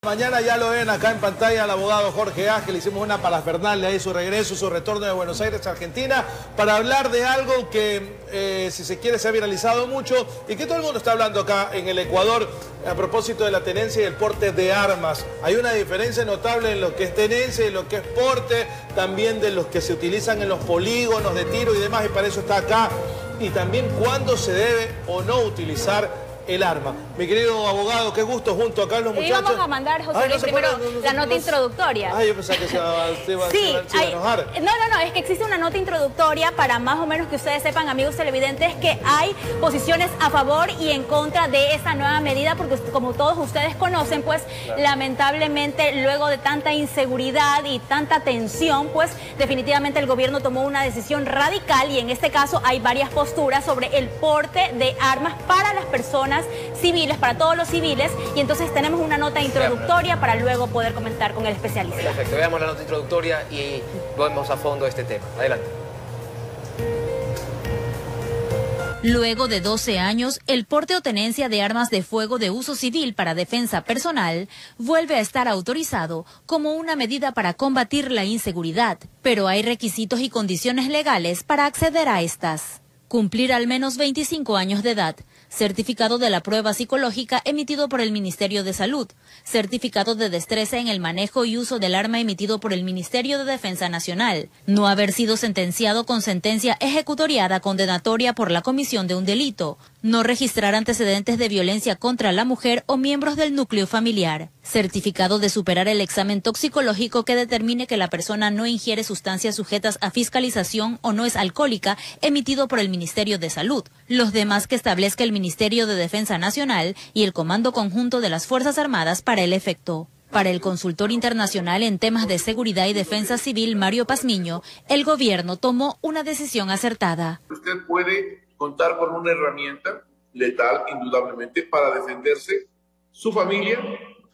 Mañana ya lo ven acá en pantalla al abogado Jorge Ángel. Hicimos una parafernalia ahí, su regreso, su retorno de Buenos Aires a Argentina, para hablar de algo que, si se quiere, se ha viralizado mucho y que todo el mundo está hablando acá en el Ecuador a propósito de la tenencia y el porte de armas. Hay una diferencia notable en lo que es tenencia y lo que es porte, también de los que se utilizan en los polígonos de tiro y demás, y para eso está acá. Y también cuándo se debe o no utilizar el arma. Mi querido abogado, qué gusto junto acá los muchachos. Vamos a mandar, José Luis, primero la nota introductoria. Yo pensaba que se iba a enojar. No, es que existe una nota introductoria para más o menos que ustedes sepan, amigos televidentes, que hay posiciones a favor y en contra de esa nueva medida, porque como todos ustedes conocen, pues lamentablemente luego de tanta inseguridad y tanta tensión, pues definitivamente el gobierno tomó una decisión radical y en este caso hay varias posturas sobre el porte de armas para las personas civiles, para todos los civiles, y entonces tenemos una nota introductoria para luego poder comentar con el especialista. Perfecto, veamos la nota introductoria y vamos a fondo este tema. Adelante. Luego de 12 años, el porte o tenencia de armas de fuego de uso civil para defensa personal vuelve a estar autorizado como una medida para combatir la inseguridad, pero hay requisitos y condiciones legales para acceder a estas. Cumplir al menos 25 años de edad, certificado de la prueba psicológica emitido por el Ministerio de Salud, certificado de destreza en el manejo y uso del arma emitido por el Ministerio de Defensa Nacional, no haber sido sentenciado con sentencia ejecutoriada condenatoria por la comisión de un delito, no registrar antecedentes de violencia contra la mujer o miembros del núcleo familiar, certificado de superar el examen toxicológico que determine que la persona no ingiere sustancias sujetas a fiscalización o no es alcohólica, emitido por el Ministerio de Salud, los demás que establezca el Ministerio de Defensa Nacional y el Comando Conjunto de las Fuerzas Armadas para el efecto. Para el consultor internacional en temas de seguridad y defensa civil, Mario Pazmiño, el gobierno tomó una decisión acertada. Usted puede contar con una herramienta letal, indudablemente, para defenderse, su familia,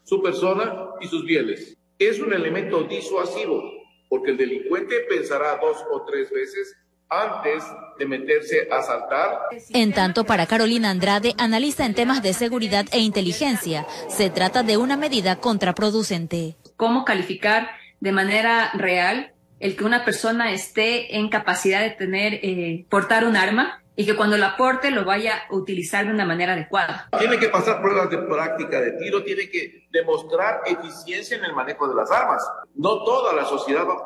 su persona y sus bienes. Es un elemento disuasivo, porque el delincuente pensará 2 o 3 veces antes de meterse a asaltar. En tanto, para Carolina Andrade, analista en temas de seguridad e inteligencia, se trata de una medida contraproducente. ¿Cómo calificar de manera real el que una persona esté en capacidad de portar un arma y que cuando la porte lo vaya a utilizar de una manera adecuada? Tiene que pasar pruebas de práctica de tiro, tiene que demostrar eficiencia en el manejo de las armas. No toda la sociedad va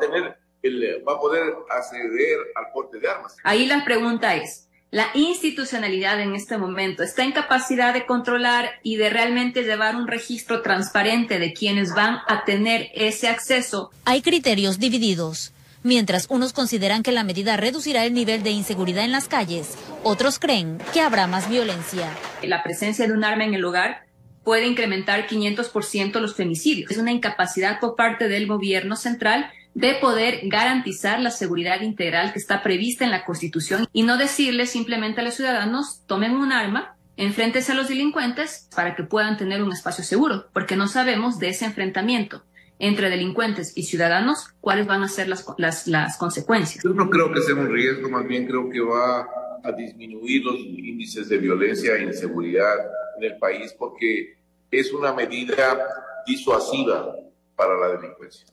a poder acceder al porte de armas. Ahí la pregunta es, ¿la institucionalidad en este momento está en capacidad de controlar y de realmente llevar un registro transparente de quienes van a tener ese acceso? Hay criterios divididos. Mientras unos consideran que la medida reducirá el nivel de inseguridad en las calles, otros creen que habrá más violencia. La presencia de un arma en el hogar puede incrementar 500% los femicidios. Es una incapacidad por parte del gobierno central de poder garantizar la seguridad integral que está prevista en la Constitución y no decirle simplemente a los ciudadanos, tomen un arma, enfréntense a los delincuentes para que puedan tener un espacio seguro, porque no sabemos de ese enfrentamiento entre delincuentes y ciudadanos cuáles van a ser las consecuencias. Yo no creo que sea un riesgo, más bien creo que va a disminuir los índices de violencia e inseguridad en el país porque es una medida disuasiva para la delincuencia.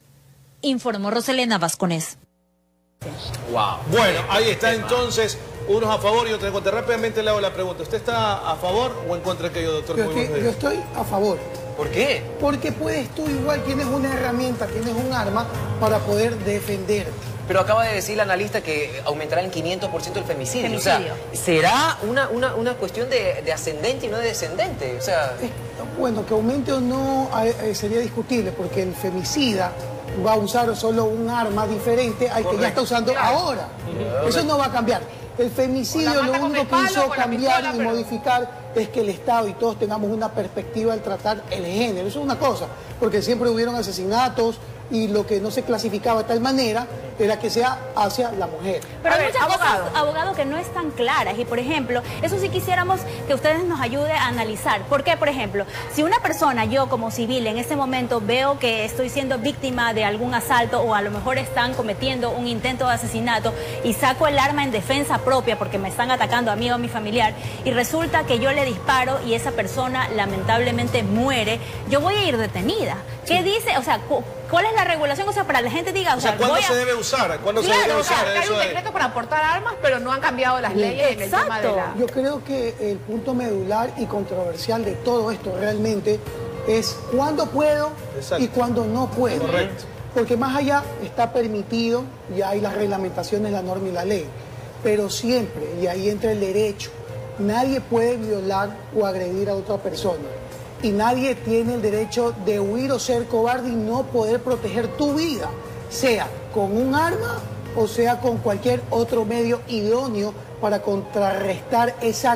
Informó Roselena Vasconés. Wow. Bueno, ahí está entonces, unos a favor y otros en contra. Rápidamente le hago la pregunta. ¿Usted está a favor o en contra de aquello, doctor? Yo estoy a favor. ¿Por qué? Porque puedes tú igual, tienes una herramienta, tienes un arma para poder defenderte. Pero acaba de decir el analista que aumentará en 500% el femicidio. O sea, ¿será una cuestión de ascendente y no de descendente? O sea... Bueno, que aumente o no sería discutible, porque el femicida va a usar solo un arma diferente al que ya está usando ahora. Eso no va a cambiar. El femicidio lo único que hizo cambiar y modificar es que el Estado y todos tengamos una perspectiva al tratar el género. Eso es una cosa, porque siempre hubieron asesinatos, y lo que no se clasificaba de tal manera era que sea hacia la mujer. Pero hay muchas cosas, abogado, que no están claras y, por ejemplo, eso sí quisiéramos que ustedes nos ayuden a analizar. ¿Por qué? Por ejemplo, si una persona, yo como civil, en ese momento veo que estoy siendo víctima de algún asalto o a lo mejor están cometiendo un intento de asesinato y saco el arma en defensa propia porque me están atacando a mí o a mi familiar y resulta que yo le disparo y esa persona lamentablemente muere, yo voy a ir detenida. ¿Qué dice? O sea, ¿cuál es la regulación? O sea, para la gente diga... O sea, ¿cuándo se debe usar? ¿Cuándo se debe usar? Hay un decreto para portar armas, pero no han cambiado las leyes en el tema de la... Yo creo que el punto medular y controversial de todo esto realmente es cuándo puedo y cuándo no puedo. Correcto. Porque más allá está permitido, ya hay las reglamentaciones, la norma y la ley. Pero siempre, y ahí entra el derecho, nadie puede violar o agredir a otra persona. Y nadie tiene el derecho de huir o ser cobarde y no poder proteger tu vida, sea con un arma o sea con cualquier otro medio idóneo para contrarrestar esa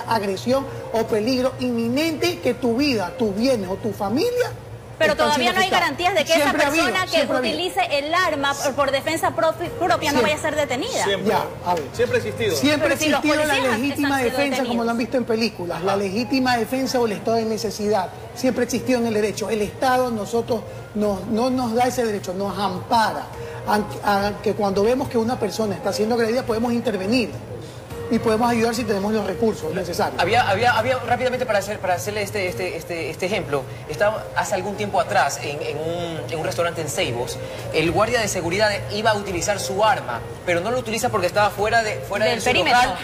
agresión o peligro inminente que tu vida, tus bienes o tu familia. Pero todavía no hay garantías de que esa persona que utilice el arma por defensa propia no vaya a ser detenida. Siempre ha existido. Siempre ha existido la legítima defensa, como lo han visto en películas. La legítima defensa o el estado de necesidad. Siempre ha existido en el derecho. El Estado no nos da ese derecho, nos ampara. Que cuando vemos que una persona está siendo agredida podemos intervenir. Y podemos ayudar si tenemos los recursos necesarios. Había rápidamente para hacerle este ejemplo, estaba hace algún tiempo atrás en un restaurante en Ceibos, el guardia de seguridad iba a utilizar su arma, pero no lo utiliza porque estaba fuera de su local,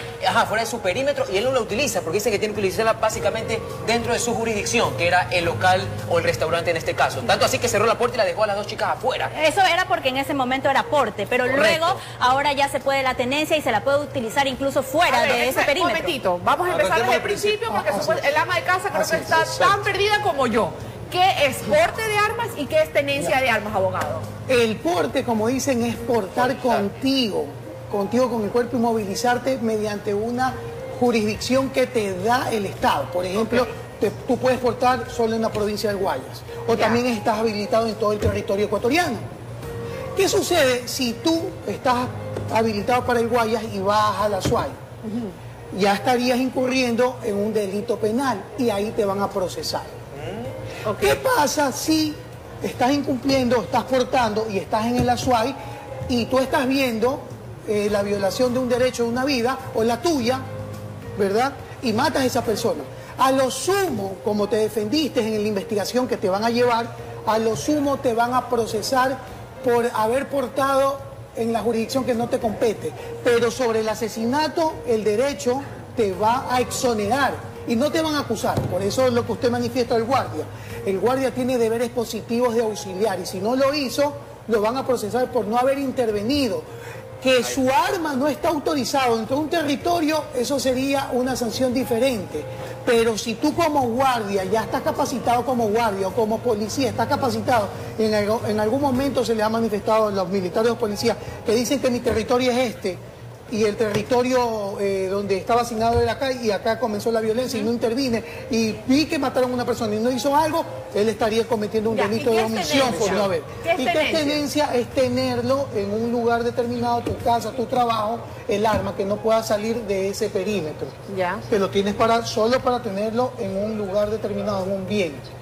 fuera de su perímetro, y él no lo utiliza porque dice que tiene que utilizarla básicamente dentro de su jurisdicción, que era el local o el restaurante en este caso. Tanto así que cerró la puerta y la dejó a las dos chicas afuera. Eso era porque en ese momento era porte, pero luego ahora ya se puede la tenencia y se la puede utilizar incluso fuera de ese perímetro. Un momentito, vamos a empezar desde el principio porque el ama de casa creo que está tan perdida como yo. ¿Qué es porte de armas y qué es tenencia de armas, abogado? El porte, como dicen, es portar contigo con el cuerpo y movilizarte mediante una jurisdicción que te da el Estado. Por ejemplo, tú puedes portar solo en la provincia del Guayas o también estás habilitado en todo el territorio ecuatoriano. ¿Qué sucede si tú estás habilitado para el Guayas y vas a la SUAY? Ya estarías incurriendo en un delito penal y ahí te van a procesar. ¿Qué pasa si estás incumpliendo, estás portando y estás en el ASUAY y tú estás viendo la violación de un derecho de una vida o la tuya, ¿verdad? Y matas a esa persona. A lo sumo, como te defendiste en la investigación que te van a llevar, a lo sumo te van a procesar por haber portado en la jurisdicción que no te compete, pero sobre el asesinato el derecho te va a exonerar y no te van a acusar. Por eso es lo que usted manifiesta al guardia. El guardia tiene deberes positivos de auxiliar y si no lo hizo, lo van a procesar por no haber intervenido. Que su arma no está autorizado dentro de un territorio, eso sería una sanción diferente. Pero si tú como guardia ya estás capacitado como guardia o como policía, estás capacitado, en algún momento se le ha manifestado a los militares o policías que dicen que mi territorio es este y el territorio donde estaba asignado era acá y acá comenzó la violencia y no intervine y vi que mataron a una persona y no hizo algo, él estaría cometiendo un delito de omisión por no haber. ¿Y qué es tenencia? Es tenerlo en un lugar determinado, tu casa, tu trabajo, el arma, que no pueda salir de ese perímetro. Que lo tienes solo para tenerlo en un lugar determinado, en un bien.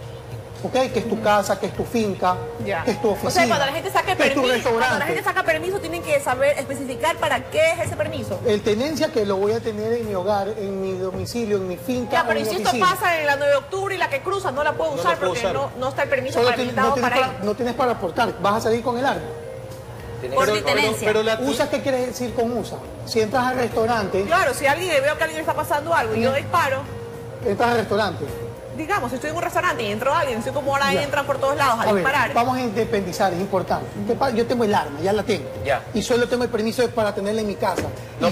¿Okay? Que es tu casa, que es tu finca, que es tu oficina. O sea, cuando la gente saca permiso, tienen que saber especificar para qué es ese permiso. El tenencia que lo voy a tener en mi hogar, en mi domicilio, en mi finca. Pero si esto pasa en la 9 de octubre y la que cruza no la puedo usar porque no está el permiso habilitado para ello. No tienes para aportar, vas a salir con el arma. Por mi tenencia. Pero ¿usa qué quiere decir con usa? Si entras al restaurante... Claro, si veo que a alguien le está pasando algo y yo disparo... Entras al restaurante. Digamos, si estoy en un restaurante y entro a alguien, estoy como ahora entran por todos lados a disparar. Vamos a independizar, es importante. Yo tengo el arma, ya la tengo. Y solo tengo el permiso para tenerla en mi casa. No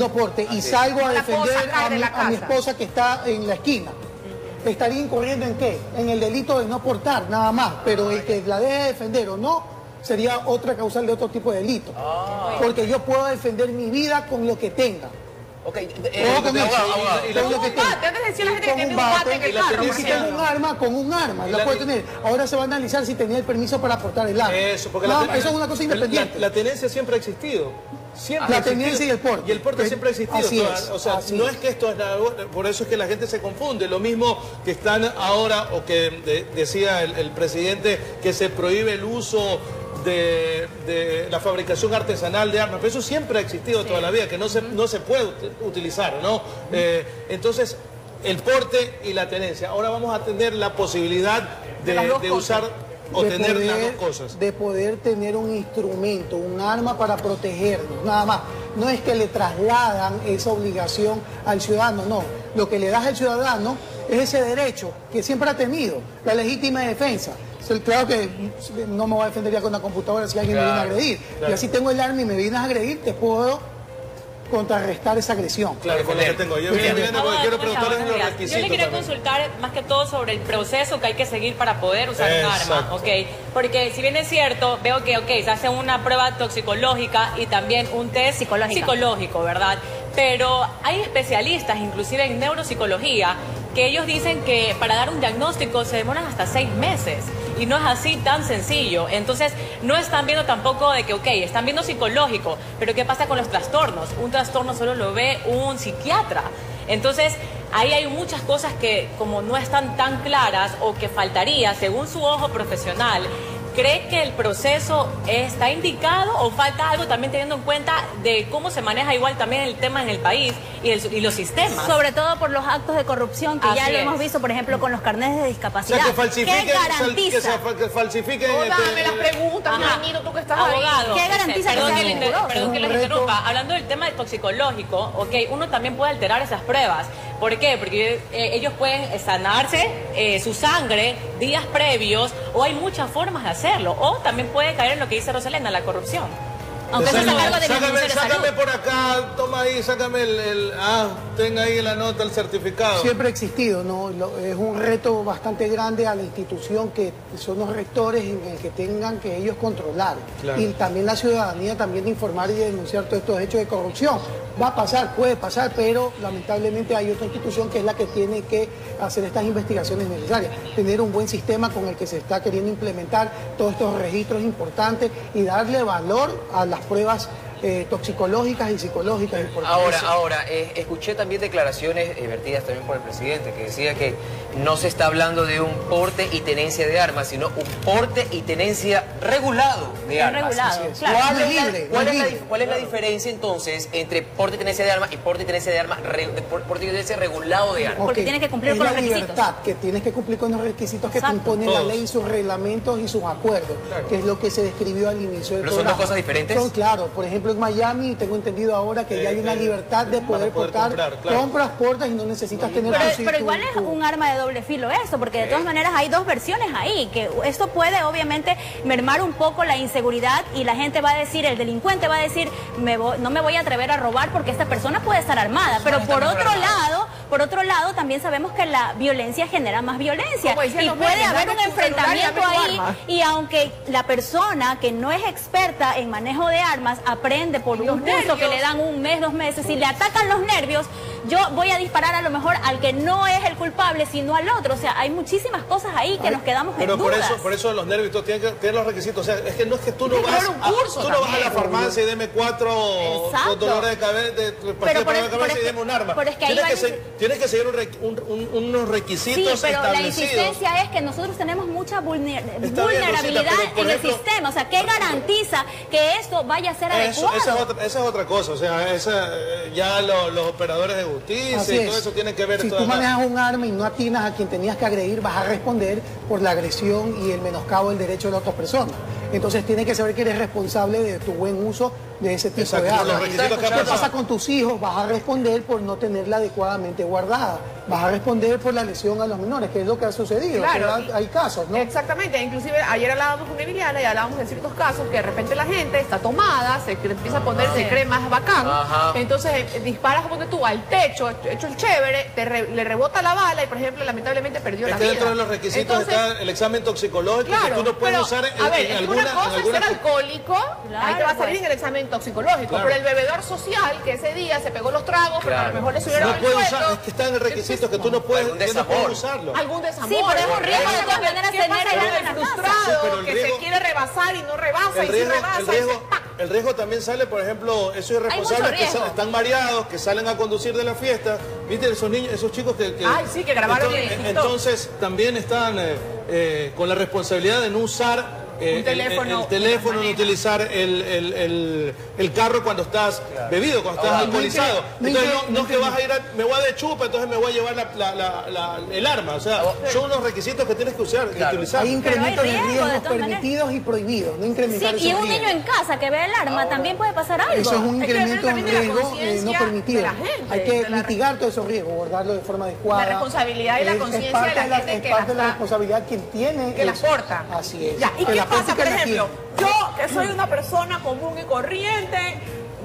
porte. Y salgo a defender a mi esposa que está en la esquina. Estaría incurriendo ¿en qué? En el delito de no portar, nada más. Pero el que la deje defender o no, sería otra causal de otro tipo de delito. Porque yo puedo defender mi vida con lo que tenga. Ok, antes decía la gente que tiene un bate en el carro. Y si tengo un arma, con un arma, la puede tener. Ahora se va a analizar si tenía el permiso para portar el arma. Eso, porque eso es una cosa independiente. La tenencia siempre ha existido. Siempre la tenencia y el porte. Y el porte siempre ha existido. Así es, o sea, no es que esto es nada, por eso es que la gente se confunde. Lo mismo que están ahora, o que decía el presidente, que se prohíbe el uso de la fabricación artesanal de armas, pero eso siempre ha existido toda la vida, que no se puede utilizar, ¿no? Entonces, el porte y la tenencia. Ahora vamos a tener la posibilidad de usar o tener las dos cosas. De poder tener un instrumento, un arma para protegernos, nada más. No es que le trasladan esa obligación al ciudadano, no. Lo que le das al ciudadano es ese derecho que siempre ha tenido, la legítima defensa. Claro que no me voy a defender ya con una computadora si alguien me viene a agredir. Y así tengo el arma y me vienes a agredir, te puedo contrarrestar esa agresión. Claro, con lo que tengo. Yo le quería consultar más que todo sobre el proceso que hay que seguir para poder usar un arma, ¿ok? Porque si bien es cierto, veo que, se hace una prueba toxicológica y también un test psicológico, ¿verdad? Pero hay especialistas, inclusive en neuropsicología, que ellos dicen que para dar un diagnóstico se demoran hasta 6 meses. Y no es así tan sencillo. Entonces, no están viendo tampoco de que, están viendo psicológico, pero ¿qué pasa con los trastornos? Un trastorno solo lo ve un psiquiatra. Entonces, ahí hay muchas cosas que como no están tan claras o que faltaría, según su ojo profesional. ¿Cree que el proceso está indicado o falta algo también teniendo en cuenta de cómo se maneja igual también el tema en el país y los sistemas? Sobre todo por los actos de corrupción que ya lo hemos visto, por ejemplo, con los carnets de discapacidad. O sea, que falsifiquen, ¿Qué garantiza? que falsifiquen dame las preguntas, Danilo, tú que estás abogado. ¿Qué garantiza? Perdón que les interrumpa. Hablando del tema toxicológico, uno también puede alterar esas pruebas. ¿Por qué? Porque ellos pueden sanarse su sangre días previos, o hay muchas formas de hacerlo, o también puede caer en lo que dice Rosalena, la corrupción. Aunque eso es algo de sácame por acá, toma ahí, sácame tenga ahí la nota, el certificado. Siempre ha existido, ¿no? Es un reto bastante grande a la institución, que son los rectores, en el que tengan que ellos controlar. Claro. Y también la ciudadanía también de informar y de denunciar todos estos hechos de corrupción. Va a pasar, puede pasar, pero lamentablemente hay otra institución que es la que tiene que hacer estas investigaciones necesarias. Tener un buen sistema con el que se está queriendo implementar todos estos registros importantes y darle valor a las pruebas toxicológicas y psicológicas. Ahora, escuché también declaraciones vertidas también por el presidente, que decía que no se está hablando de un porte y tenencia de armas, sino un porte y tenencia regulado de armas. Regulado, claro. ¿Cuál es la diferencia entonces entre porte y tenencia de armas y porte y tenencia de armas, porte y tenencia regulado de armas? Porque tienes que cumplir con los requisitos. Libertad, que tienes que cumplir con los requisitos que te impone la ley, sus reglamentos y sus acuerdos, que es lo que se describió al inicio del programa. ¿Pero son dos cosas diferentes? Claro, por ejemplo, en Miami tengo entendido ahora que ya hay una libertad de poder portar, compras, portas y no necesitas tener... Pero igual es un arma de doble filo eso, porque de todas maneras hay dos versiones ahí, que esto puede obviamente mermar un poco la inseguridad y la gente va a decir, el delincuente va a decir, no me voy a atrever a robar porque esta persona puede estar armada, pero por otro lado también sabemos que la violencia genera más violencia y puede haber un enfrentamiento ahí, y aunque la persona que no es experta en manejo de armas aprende por un curso que le dan 1 mes, 2 meses, si le atacan los nervios, yo voy a disparar a lo mejor al que no es el culpable, sino al otro. O sea, hay muchísimas cosas ahí que nos quedamos en dudas. Pero por eso los nervios tienen los requisitos. O sea, es que no es que tú no vas a la farmacia y deme 4 dolores de cabeza y deme un arma. Pero es que tienes que seguir unos requisitos pero establecidos. La insistencia es que nosotros tenemos mucha vulnerabilidad en el sistema. O sea, ¿qué garantiza que esto vaya a ser adecuado? Esa es otra cosa. O sea, ya los operadores de justicia y todo eso tiene que ver. Si tú manejas un arma y no atinas a quien tenías que agredir, vas a responder por la agresión y el menoscabo del derecho de la otra persona. Entonces tienes que saber que eres responsable de tu buen uso de ese tipo de armas. ¿Qué pasa con tus hijos? Vas a responder por no tenerla adecuadamente guardada. Vas a responder por la lesión a los menores, que es lo que ha sucedido. Claro, hay casos, ¿no? Exactamente. Inclusive ayer hablábamos con Emiliana y hablábamos de ciertos casos que de repente la gente está tomada, se empieza a poner, se cree más bacán. Entonces disparas como tú al techo, hecho el chévere, le rebota la bala y, por ejemplo, lamentablemente perdió la vida. Dentro de los requisitos está el examen toxicológico, que tú no puedes usar en alguna una cosa es ser alcohólico, ahí te va a salir en el examen toxicológico, pero el bebedor social que ese día se pegó los tragos, pero a lo mejor le subieron el sueldo. Es que está en el requisito que tú no puedes usarlo. Algún desamor. Sí, pero es un riesgo de todas maneras tener el frustrado que se quiere rebasar y no rebasa, y si rebasa, el riesgo también sale, por ejemplo, esos irresponsables que están mareados, que salen a conducir de la fiesta. ¿Viste? Esos niños, esos chicos que grabaron entonces también están con la responsabilidad de no usar el teléfono, no utilizar el carro cuando estás bebido, cuando estás alcoholizado. Entonces no es que vas a ir me voy a de chupa, entonces me voy a llevar el arma. O sea, son unos requisitos que tienes que utilizar. Hay incrementos de riesgos permitidos y prohibidos, no incrementar esos riesgos. Y un niño en casa que ve el arma también puede pasar algo. Eso es un incremento de riesgo no permitido. Hay que mitigar todos esos riesgos, abordarlo de forma adecuada. La responsabilidad y la conciencia de la gente es parte de la responsabilidad quien tiene que la porta. Así es. ¿Y qué pasa, por ejemplo? Yo, que soy una persona común y corriente,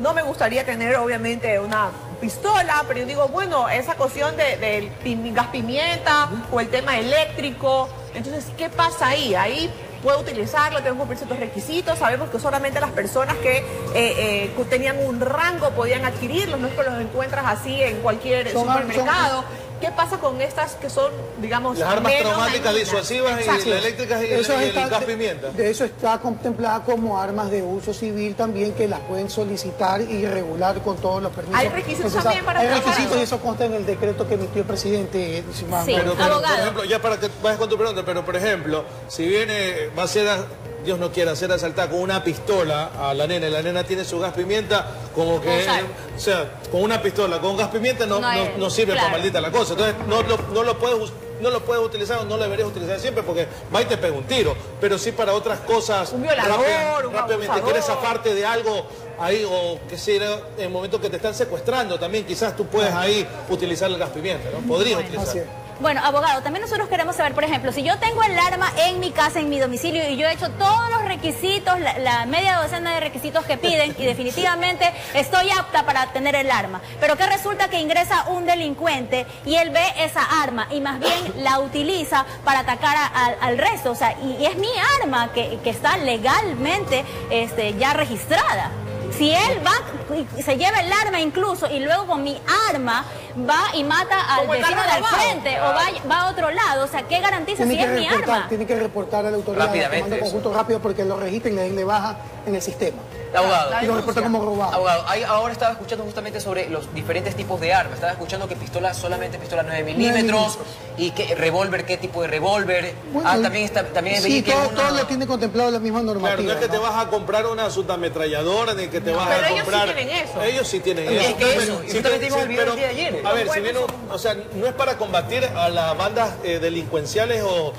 no me gustaría tener, obviamente, una pistola, pero yo digo, bueno, esa cuestión del gas pimienta o el tema eléctrico, entonces, ¿qué pasa ahí? Ahí puedo utilizarlo, tengo que cumplir ciertos requisitos, sabemos que solamente las personas que tenían un rango podían adquirirlos, no es que los encuentras así en cualquier supermercado. ¿Qué pasa con estas que son, digamos, las armas traumáticas disuasivas y las eléctricas y el gas pimienta? De eso está contemplada como armas de uso civil también, que las pueden solicitar y regular con todos los permisos. ¿Hay requisitos también para trabajar? Hay requisitos y eso consta en el decreto que emitió el presidente. Sí, pero, por ejemplo, ya para que vayas con tu pregunta, pero por ejemplo, si viene, va a ser... Dios no quiera ser asaltada con una pistola a la nena tiene su gas pimienta, como que, o sea, con una pistola, con gas pimienta no sirve para maldita la cosa. Entonces no lo puedes utilizar o no lo deberías utilizar siempre porque va y te pega un tiro. Pero sí para otras cosas, un violador, rápidamente quieres zafarte de algo ahí o que sea en el momento que te están secuestrando también, quizás tú puedes ahí utilizar el gas pimienta, ¿no? Podrías utilizar. Bueno, abogado, también nosotros queremos saber, por ejemplo, si yo tengo el arma en mi casa, en mi domicilio, y yo he hecho todos los requisitos, la media docena de requisitos que piden, y definitivamente estoy apta para tener el arma, pero que resulta que ingresa un delincuente y él ve esa arma y más bien la utiliza para atacar al resto, o sea, y es mi arma que está legalmente ya registrada. Si él va y se lleva el arma incluso y luego con mi arma va y mata al vecino del frente o va a otro lado, o sea, ¿qué garantiza si es mi arma? Tiene que reportar a la autoridad de comando conjunto rápido porque lo registren y le den de baja en el sistema. Abogado, y lo reporta como robado. Abogado, ahora estaba escuchando justamente sobre los diferentes tipos de armas. Estaba escuchando que pistola, solamente pistola 9 milímetros y que revólver, qué tipo de revólver. Bueno, también sí, todo lo tiene contemplado la misma normativa. Claro, no es que te vas a comprar una submetralladora ni que te vas a comprar. Ellos sí tienen eso. Ellos sí tienen eso. Es que eso, justamente vimos el video el día de ayer. A ver, si viene, o sea, no es para combatir a las bandas delincuenciales o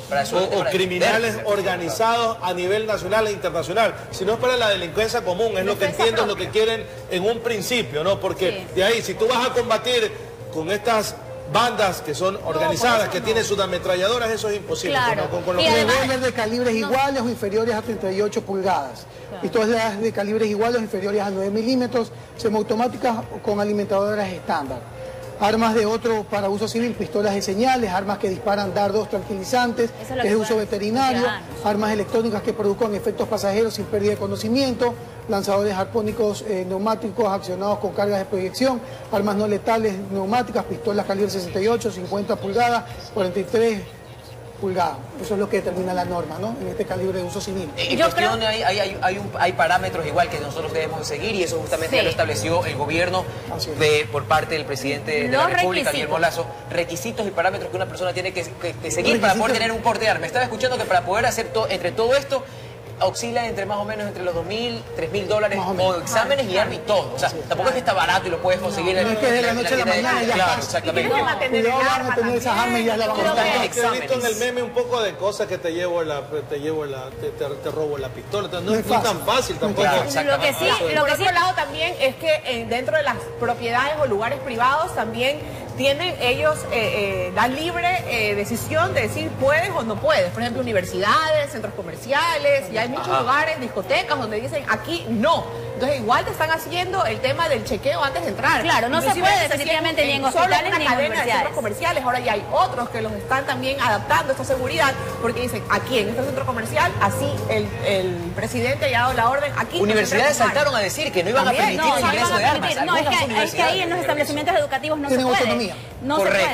criminales organizados a nivel nacional e internacional, sino es para la delincuencia común, es lo que entiendo, es lo que quieren en un principio, ¿no? Porque de ahí, si tú vas a combatir con estas bandas que son organizadas, que tienen sus ametralladoras, eso es imposible. Claro. Con los revólveres de calibres iguales o inferiores a 38 pulgadas. Pistolas de calibres iguales o inferiores a 9 milímetros, semiautomáticas con alimentadoras estándar. Armas de otro para uso civil, pistolas de señales, armas que disparan dardos tranquilizantes, que es de uso veterinario, armas electrónicas que produzcan efectos pasajeros sin pérdida de conocimiento, lanzadores arpónicos neumáticos accionados con cargas de proyección, armas no letales neumáticas, pistolas calibre 68, 50 pulgadas, 43 pulgadas. Eso es lo que determina la norma, ¿no? En este calibre de uso civil. En cuestión hay parámetros igual que nosotros debemos seguir y eso justamente ya lo estableció el gobierno por parte del presidente de la República, Guillermo Lasso. Requisitos y parámetros que una persona tiene que seguir para poder tener un porte de arma. Estaba escuchando que para poder hacer entre todo esto oscila entre más o menos entre los $2.000, $3.000 con exámenes y arma y todo. O sea, tampoco es que está barato y lo puedes conseguir no es que de la noche a la mañana ya claro, exactamente. Tienes que mantener el arma también. Esas armas y ya la vamos a estar. He visto en el meme un poco de cosas que te robo la pistola. No es tan fácil tampoco. Claro, lo que sí, por otro lado también es que dentro de las propiedades o lugares privados también tienen ellos la libre decisión de decir puedes o no puedes. Por ejemplo, universidades, centros comerciales, y hay muchos lugares, discotecas, donde dicen aquí no. Entonces igual te están haciendo el tema del chequeo antes de entrar. Claro, no se puede definitivamente ni en hospitales ni en universidades. Centros comerciales, ahora ya hay otros que los están también adaptando esta seguridad, porque dicen aquí en este centro comercial, así el presidente ha dado la orden aquí. Universidades saltaron a decir que no iban a permitir el ingreso de armas. No, es que ahí en los establecimientos educativos no se puede. Autonomía. No se puede.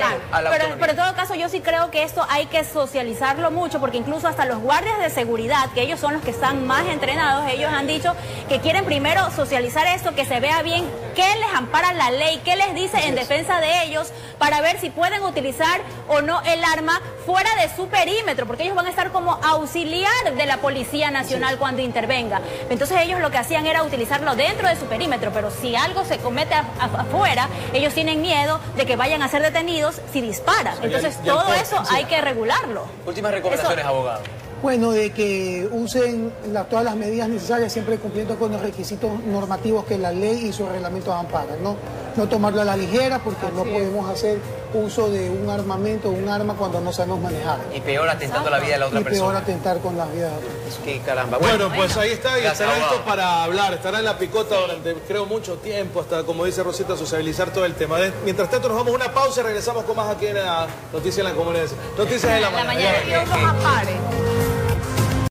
Pero en todo caso yo sí creo que esto hay que socializarlo mucho, porque incluso hasta los guardias de seguridad, que ellos son los que están más entrenados, ellos han dicho que quieren primero socializar esto, que se vea bien qué les ampara la ley, qué les dice en defensa de ellos, para ver si pueden utilizar o no el arma fuera de su perímetro, porque ellos van a estar como auxiliar de la Policía Nacional cuando intervenga. Entonces ellos lo que hacían era utilizarlo dentro de su perímetro, pero si algo se comete afuera, ellos tienen miedo de que vayan a ser detenidos si disparan. Entonces todo eso hay que regularlo. Últimas recomendaciones, abogado. Bueno, de que usen todas las medidas necesarias, siempre cumpliendo con los requisitos normativos que la ley y sus reglamentos amparan, ¿no? No tomarlo a la ligera, porque no podemos hacer uso de un armamento, un arma, cuando no sabemos manejar. Y peor atentando la vida de la otra persona. Y peor atentar con las vidas de otras personas. Qué caramba. Bueno, pues ahí está, y estará esto para hablar, estará en la picota durante, creo, mucho tiempo, hasta, como dice Rosita, socializar todo el tema. Mientras tanto, nos vamos a una pausa y regresamos con más aquí en la Noticias en la Comunidad. Noticias de la Mañana. Dios los ampare.